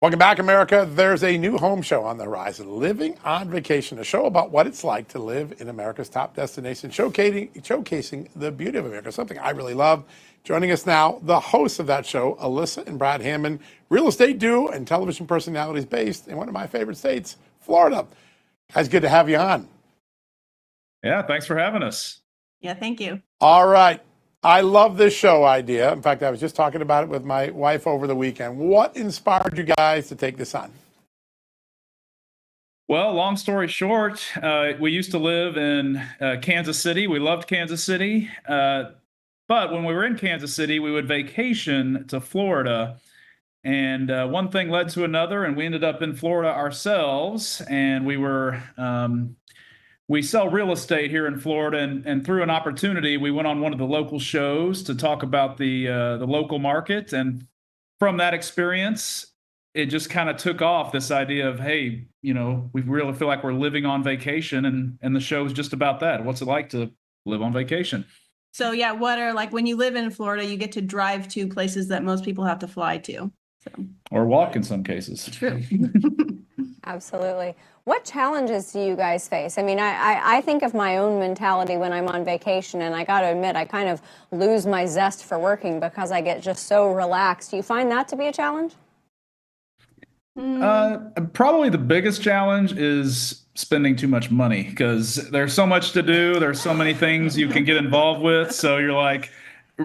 Welcome back, America. There's a new home show on the horizon, Living on Vacation, a show about what it's like to live in America's top destination, showcasing the beauty of America, something I really love. Joining us now, the host of that show, Alyssa and Brock Hammond, real estate duo and television personalities based in one of my favorite states, Florida. Guys, good to have you on. Yeah, thanks for having us. Yeah, thank you. All right. I love this show idea. In fact, I was just talking about it with my wife over the weekend. What inspired you guys to take this on? Well, long story short, we used to live in Kansas City. We loved Kansas City. But when we were in Kansas City, we would vacation to Florida. And one thing led to another, and we ended up in Florida ourselves. And we sell real estate here in Florida, and through an opportunity, we went on one of the local shows to talk about the local market. And from that experience, it just kind of took off, this idea of, hey, we really feel like we're living on vacation, and the show is just about that. What's it like to live on vacation? So yeah, when you live in Florida, you get to drive to places that most people have to fly to. Or walk in some cases. True. Absolutely. What challenges do you guys face? I mean, I think of my own mentality when I'm on vacation, and I got to admit, I kind of lose my zest for working because I get just so relaxed. Do you find that to be a challenge? Probably the biggest challenge is spending too much money, because there's so much to do. There's so many things you can get involved with. So you're like,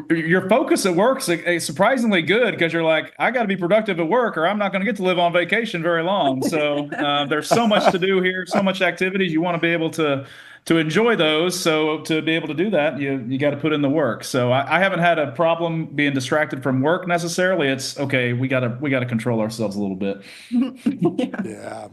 your focus at work's surprisingly good, because you're like, I got to be productive at work or I'm not going to get to live on vacation very long. So there's so much to do here, so much activities. You want to be able to enjoy those. So to be able to do that, you got to put in the work. So I haven't had a problem being distracted from work necessarily. It's okay. We got to control ourselves a little bit. Yeah.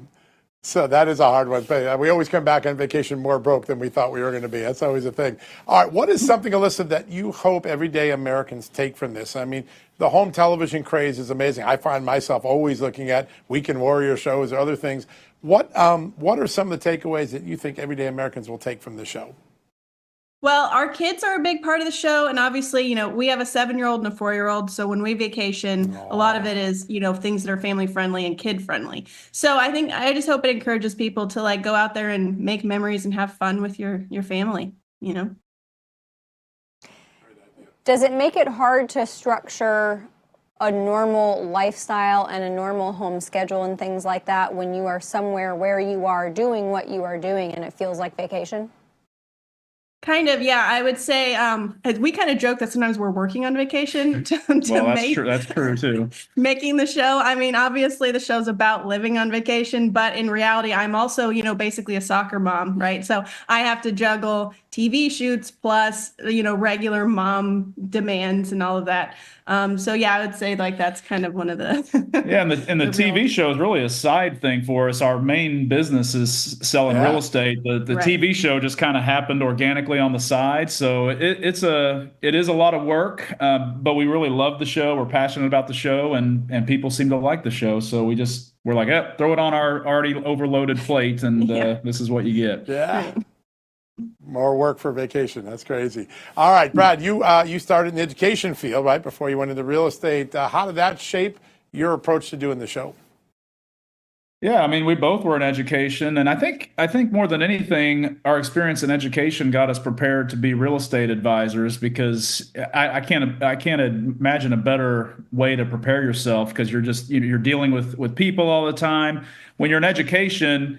So that is a hard one. But we always come back on vacation more broke than we thought we were going to be. That's always a thing. All right. What is something, Alyssa, that you hope everyday Americans take from this? I mean, the home television craze is amazing. I find myself always looking at Weekend Warrior shows or other things. What are some of the takeaways that you think everyday Americans will take from the show? Well, our kids are a big part of the show. And obviously, we have a 7-year-old and a 4-year-old. So when we vacation, a lot of it is, things that are family friendly and kid friendly. So I just hope it encourages people to go out there and make memories and have fun with your family, Does it make it hard to structure a normal lifestyle and a normal home schedule and things like that when you are somewhere where you are doing what you are doing and it feels like vacation? Kind of, yeah. I would say we kind of joke that sometimes we're working on vacation to Well, that's make true. That's true too. Making the show. I mean, obviously the show's about living on vacation, but in reality, I'm also, basically a soccer mom, right? So I have to juggle TV shoots plus, regular mom demands and all of that. So yeah, I would say that's kind of one of the yeah, and the TV show is really a side thing for us. Our main business is selling real estate. The Right. TV show just kind of happened organically on the side. So it is a lot of work, but we really love the show. We're passionate about the show, and people seem to like the show. So we're like, throw it on our already overloaded plate, and this is what you get. Yeah. Right. More work for vacation. That's crazy. All right, Brad, you started in the education field, right, before you went into real estate. How did that shape your approach to doing the show? Yeah, I mean, we both were in education, and I think more than anything, our experience in education got us prepared to be real estate advisors, because I can't imagine a better way to prepare yourself, because you're dealing with people all the time. When you're in education,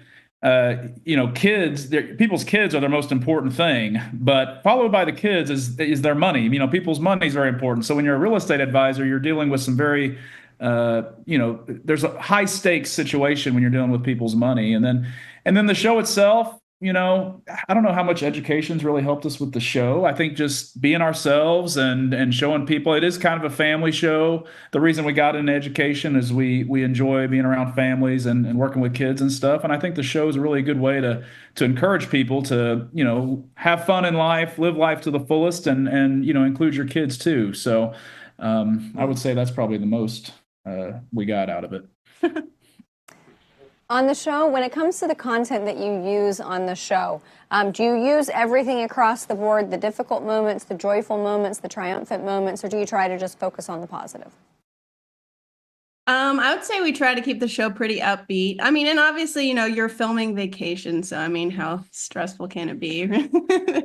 people's kids are their most important thing, but followed by the kids is their money. People's money is very important. So when you're a real estate advisor, you're dealing with some very there's a high stakes situation when you're dealing with people's money. And then the show itself, I don't know how much education's really helped us with the show. I think just being ourselves and showing people, it is kind of a family show. The reason we got into education is we enjoy being around families and working with kids and stuff. And I think the show is a really good way to encourage people to, have fun in life, live life to the fullest, and include your kids too. So I would say that's probably the most we got out of it. On the show, when it comes to the content that you use on the show, do you use everything across the board, the difficult moments, the joyful moments, the triumphant moments, or do you try to just focus on the positive? I would say we try to keep the show pretty upbeat. I mean, and obviously, you're filming vacation, so I mean, how stressful can it be?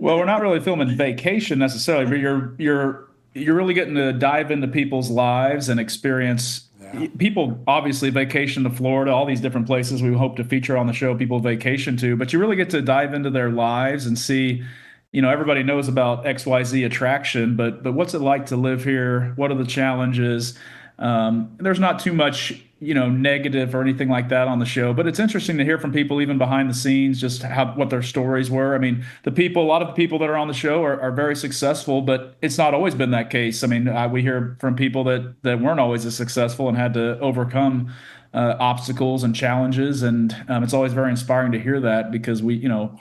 Well, we're not really filming vacation necessarily, but you're really getting to dive into people's lives and experience. People obviously vacation to Florida, all these different places we hope to feature on the show, people vacation to, but you really get to dive into their lives and see, everybody knows about XYZ attraction, but what's it like to live here? What are the challenges? There's not too much, negative or anything like that on the show, but it's interesting to hear from people even behind the scenes, just what their stories were. I mean, a lot of the people that are on the show are very successful, but it's not always been that case. I mean, we hear from people that weren't always as successful and had to overcome obstacles and challenges. And it's always very inspiring to hear that because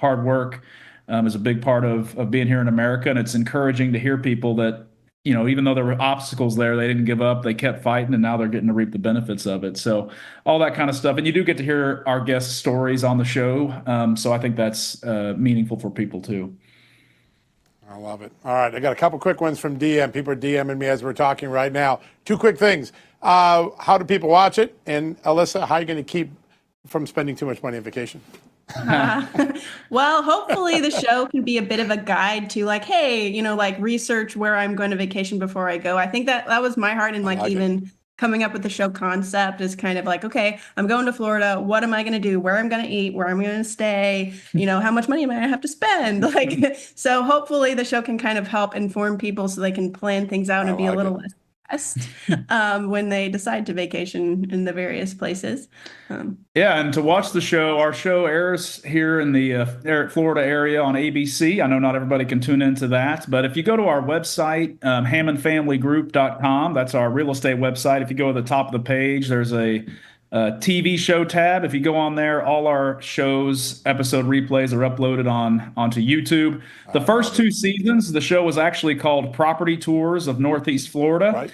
hard work is a big part of being here in America. And it's encouraging to hear people that, even though there were obstacles there, they didn't give up. They kept fighting, and now they're getting to reap the benefits of it. So all that kind of stuff. And you do get to hear our guest stories on the show. So I think that's meaningful for people, too. I love it. All right, I got a couple quick ones from DM. People are DMing me as we're talking right now. Two quick things. How do people watch it? And Alyssa, how are you going to keep from spending too much money on vacation? Well, hopefully the show can be a bit of a guide to like, hey, like research where I'm going to vacation before I go. I think that was my heart in like even coming up with the show concept is kind of like, okay, I'm going to Florida. What am I going to do? Where I'm going to eat? Where I'm going to stay? How much money am I going to have to spend? Like, so hopefully the show can kind of help inform people so they can plan things out and be a little less stressed when they decide to vacation in the various places. Yeah, and to watch the show, our show airs here in the Florida area on ABC. I know not everybody can tune into that, but if you go to our website, HammondFamilyGroup.com, that's our real estate website. If you go to the top of the page, there's a TV show tab. If you go on there, all our shows, episode replays are uploaded onto YouTube. The first two seasons, the show was actually called Property Tours of Northeast Florida. Right.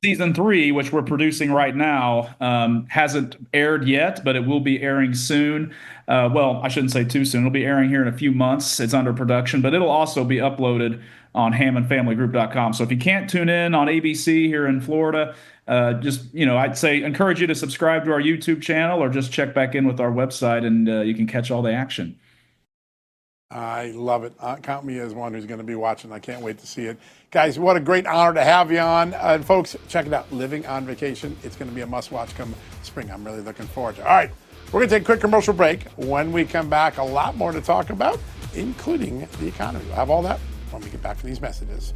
Season 3, which we're producing right now, hasn't aired yet, but it will be airing soon. Well, I shouldn't say too soon. It'll be airing here in a few months. It's under production, but it'll also be uploaded on HammondFamilyGroup.com. So if you can't tune in on ABC here in Florida, I'd say encourage you to subscribe to our YouTube channel or just check back in with our website and you can catch all the action. I love it. Count me as one who's going to be watching. I can't wait to see it. Guys, what a great honor to have you on. And folks, check it out. Living on Vacation. It's going to be a must-watch come spring. I'm really looking forward to it. All right, we're going to take a quick commercial break. When we come back, a lot more to talk about, including the economy. We'll have all that when we get back from these messages.